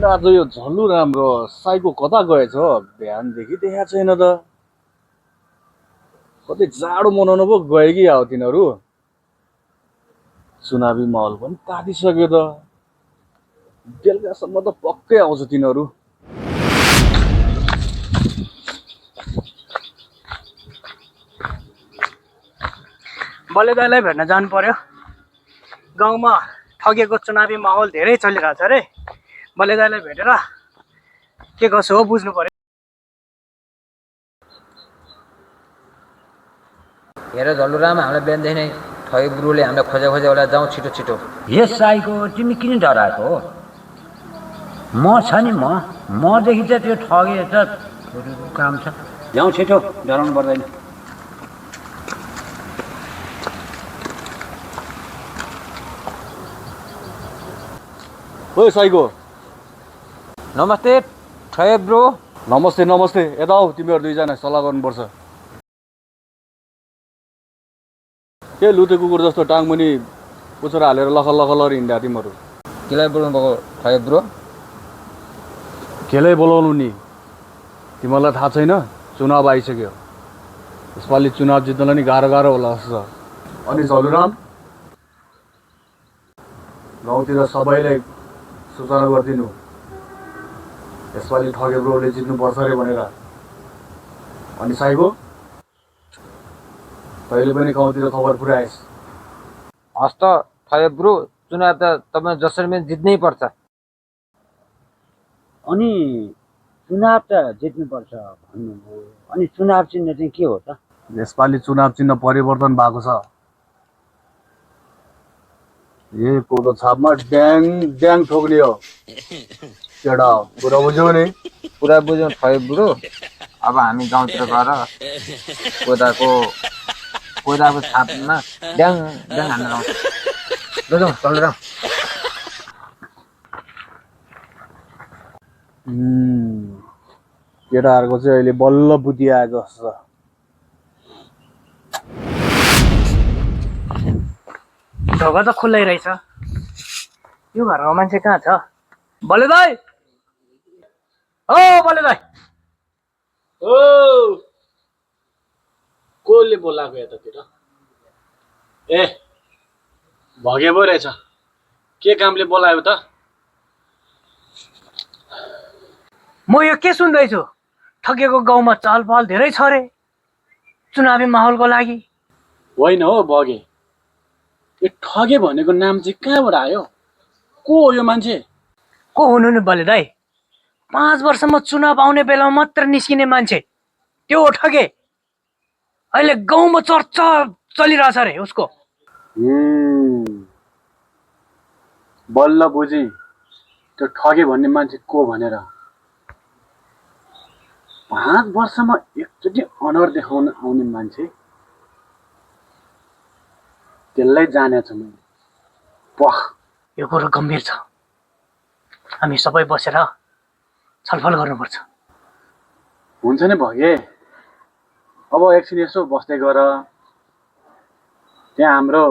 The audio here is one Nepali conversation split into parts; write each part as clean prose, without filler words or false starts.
आज यो झल्लु राम्रो साइको कता गएछ बिहानदेखि देखाएको छैन त। कतै जाडो मनाउनु पो गयो कि अब तिनीहरू। चुनावी माहौल पनि तातिसक्यो त। बेलुकासम्म त पक्कै आउँछ तिनीहरू। बले दाइलाई भेट्न जानु पर्यो। गाउँमा ठगेको चुनावी माहौल धेरै चलिरहेछ रे। बले दाइलाई भेटेर के कसो हो बुझ्नु पर्यो। हेर झल्लुराम, हामीलाई बिहानदेखि नै ठगी गुरुले हामीलाई खोजे खोजे होला। जाउँ छिटो छिटो। यस साईको तिमी किन डराएको हो? म छ नि, मदेखि चाहिँ त्यो ठगे त काम छ। जाउँ छिटो, डराउनु पर्दैन। ओ साइको, नमस्ते ठगे ब्रो। नमस्ते नमस्ते। यता आऊ, तिमीहरू दुईजना सल्लाह गर्नुपर्छ। के लुते कुकुर जस्तो टाङमुनि पुछर हालेर लखल लखल हिँड्दा तिमीहरू? केलाई बोल्नु भएको ठगे ब्रो? केलाई बोलाउनु नि? तिमीहरूलाई थाहा छैन? चुनाव आइसक्यो। यसपालि चुनाव जित्नलाई नि गाह्रो गाह्रो होला जस्तो छ। अनि झलुराम, गाउँतिर सबैलाई सूचना गरिदिनु, यसपालि ठगे ब्रोले जित्नुपर्छ अरे भनेर। अनि साइको, तैँले पनि गाउँतिर खबर पुऱ्याएस्। हस् त ठगे ब्रो, चुनाव त तपाईँ जसरी पनि जित्नै पर्छ। अनि चुनाव त जित्नुपर्छ भन्नुभयो, अनि चुनाव चिन्ह चाहिँ के हो त? यसपालि चुनाव चिन्ह परिवर्तन भएको छ। ये कोदो छापमा ड्याङ ड्याङ ठोक्ने हो। केटा पुरा बुझ्यौ नि? पुरा बुझ्यौँ ठगे ब्रो। अब हामी गाउँतिर गएर कोदाको छापमा ड्याङ ड्याङ हान्न लाउँछ। ल जाउँ झल्लुराम। केटाहरूको चाहिँ अहिले बल्ल बुद्धि आएको जस्तो छ। ढोका त खुल्लै रहेछ। यो घरमा मान्छे कहाँ छ? बले दाइ, ओ बले दाइ। ओ, कसले बोलाएको यतातिर? ए, भगे पो रहेछ। के कामले बोलायो त? म यो के सुन्दैछु? ठगेको गाउँमा चहलपहल धेरै छ रे चुनावी माहौलको लागि। होइन हो भगे, यो ठगे भनेको नाम चाहिँ कहाँबाट आयो? को हो यो मान्छे? को हुनु नि बले दाइ? 5 वर्षमा चुनाव आउने बेलामा मात्र निस्किने मान्छे त्यो हो ठगे। अहिले गाउँमा चर्चा चलिरहेछ रे उसको। बल्ल बुझी त्यो ठगे भन्ने मान्छे को भनेर। 5 वर्षमा एकचोटि अनुहार देखाउन आउने मान्छे, त्यसलाई जानेछ मैले। वाह, यो कुरो गम्भीर छ। हामी सबै बसेर छलफल गर्नुपर्छ। हुन्छ नि भगे, अब एकछिन यसो बस्दै गर। त्यहाँ हाम्रो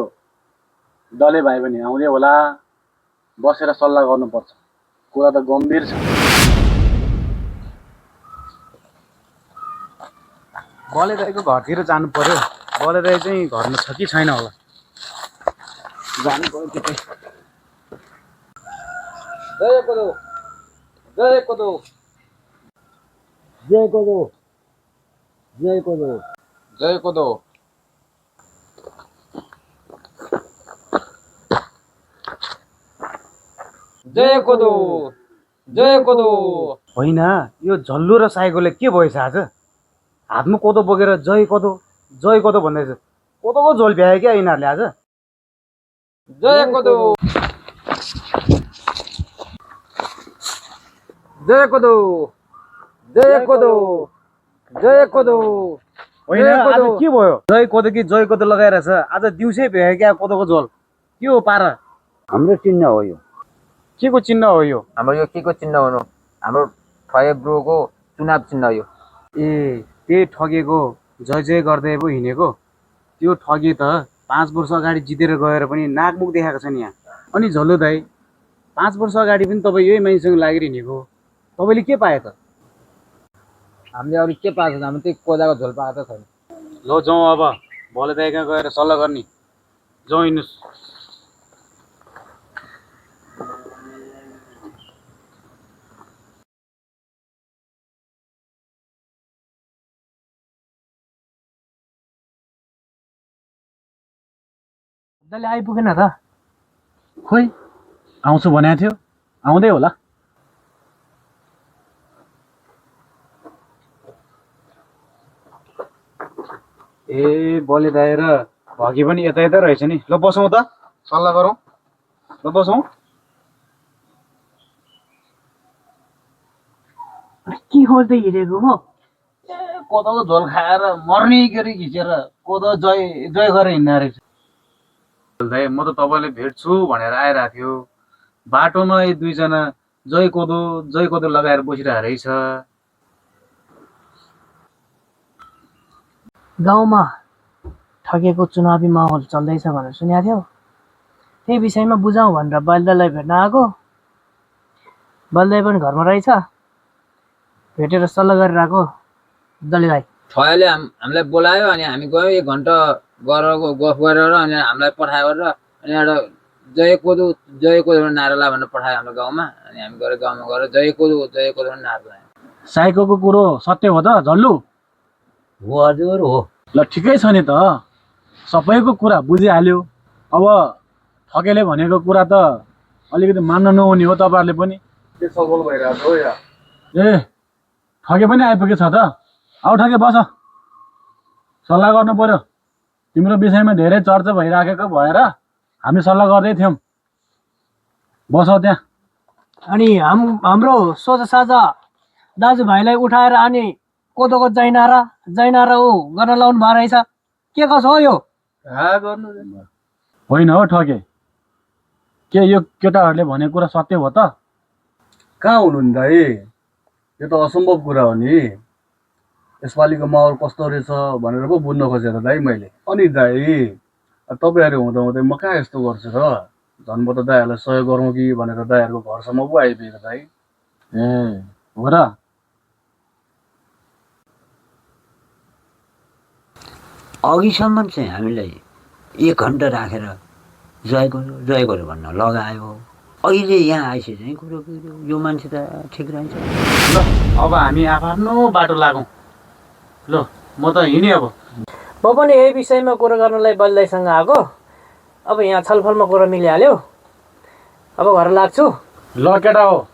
दले भाइ पनि आउँदै होला। बसेर सल्लाह गर्नुपर्छ। कुरा त गम्भीर छ। बले दाइको घरतिर जानु पर्यो। बले दाइ चाहिँ घरमा छ कि छैन होला। जानु पर्यो त्यतै। जय कोदो, जय कोदो, जय कोदो, जय कोदो। जय कोदो। जय कोदो, जय कोदो। होइन, यो झल्लु र साइकोले के भएछ आज? हातमा कोदो बोकेर जय कोदो भन्दैछ। कोदोको झोल भ्यायो क्या यिनीहरूले आज? जय कोदो, जय कोदो, जय कोदो, जय कोदो। होइन, आज के भयो? जय कोदो कि जय कोदो लगाइरहेछ। आज दिउँसै भ्यायो क्या कोदोको झोल। के हो पारा? हाम्रो चिन्ह हो यो। के को चिन्ह हो यो? हाम्रो यो के को चिन्ह हुनु? हाम्रो ठगे ब्रोको चुनाव चिन्ह यो। ए, त्यही ठगेको जय जय गर्दै पो हिँडेको। त्यो ठगे त 5 वर्ष अगाडि जितेर गएर पनि नाकमुख देखाएको छ नि यहाँ। अनि झल्लु दाइ, 5 वर्ष अगाडि पनि तपाईँ यही मान्छेसँग लागिरहनेको तपाईँले के पाए त? हामीले अरू के पाएको छ? हामी त्यही कोदाको झोल पाएको त छैन। ल जाउँ अब भोलि दाइ कहाँ गएर सल्लाह गर्ने। जाउँ हिँड्नुहोस्। दाइले आइपुगेन त? खोइ आउँछु भनेको थियो, आउँदै होला। ए बले दाएर भगी पनि यता यता रहेछ नि। ल बसौँ त, सल्लाह गरौँ। ल बसौँ। के खोज्दै हिँडेको हो? ए कोदोको झोल खाएर मर्ने गरी घिचेर कोदो जय जय गरेर हिँड्ने रहेछ। दाइ म त तपाईँलाई भेट्छु भनेर आइरहेको थियो, बाटोमा यी दुईजना जय कोदो लगाएर बसिरहेको रहेछ। गाउँमा ठगेको चुनावी माहौल चल्दैछ भनेर सुनेको थियो। त्यही विषयमा बुझाउँ भनेर बलदालाई भेट्न आएको। बलदाई पनि घरमा रहेछ, भेटेर सल्लाह गरेर आएको। दले दाई ठगेले हामीलाई बोलायो अनि हामी गयौँ। 1 घन्टा गफ गरेर अनि हामीलाई पठायो र अनि एउटा जय कोदो भनेर नारा ला भनेर पठायो हाम्रो गाउँमा। अनि हामी गएर गाउँमा गएर जय कोदो भनेर नारा लायौँ। साइकोको कुरो सत्य हो त झल्लु? हो हजुर हो। ल ठिकै छ नि त, सबैको कुरा बुझिहाल्यो। अब ठगेले भनेको कुरा त अलिकति मान्न नहुने हो तपाईँहरूले पनि। के सफल भइरहेको हो या? ए ठगे पनि आइपुगेछ त। आऊ ठगे बस, सल्लाह गर्नु पर्यो। तिम्रो विषयमा धेरै चर्चा भइराखेको भएर हामी सल्लाह गर्दै थियौँ। बस त्यहाँ। अनि हाम्रो सोझा साझा दाजुभाइलाई उठाएर अनि कोदोको जैनारा ऊ गर्न लाउनु भएको रहेछ। के कसो हो यो? होइन हो ठगे, के यो केटाहरूले भनेको कुरा सत्य हो त? कहाँ हुनु नि दाइ, यो त असम्भव कुरा हो नि। यसपालिको माहौल कस्तो रहेछ भनेर पो बुझ्न खोजेर दाइ मैले। अनि दाइ तपाईँहरू हुँदा म कहाँ यस्तो गर्छु र? झन् म त दाइहरूलाई सहयोग गरौँ कि भनेर दाइहरूको घरसम्म पो आइपुगेको दाइ। ए हो र? अघिसम्म चाहिँ हामीलाई 1 घन्टा राखेर जय गर्यो भन्न लगायो। अहिले यहाँ आइसक्यो चाहिँ कुरो यो मान्छे त ठिक रहन्छ। ल अब हामी आफ्नो बाटो लागौँ। ल म त हिँडेँ अब। म पनि यही विषयमा कुरो गर्नलाई बलदाईसँग आएको। अब यहाँ छलफलमा कुरो मिलिहाल्यो, अब घर लाग्छु। ल केटा हो,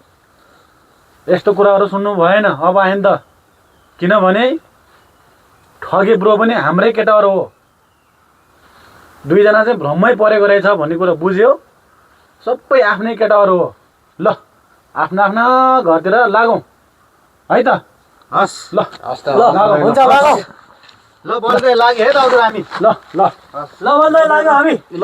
यस्तो कुराहरू सुन्नु भएन अब आइन त। किनभने ठगे ब्रो पनि हाम्रै केटाहरू हो। दुईजना चाहिँ भ्रममै परेको रहेछ भन्ने कुरा बुझ्यो। सबै आफ्नै केटाहरू हो। ल आफ्ना आफ्ना घरतिर लागौँ है त। हस् ल हुन्छ लागौँ। ल बल्दै लाग्यो है त हामी। ल ल ल बलदाई लाग्यो हामी। ल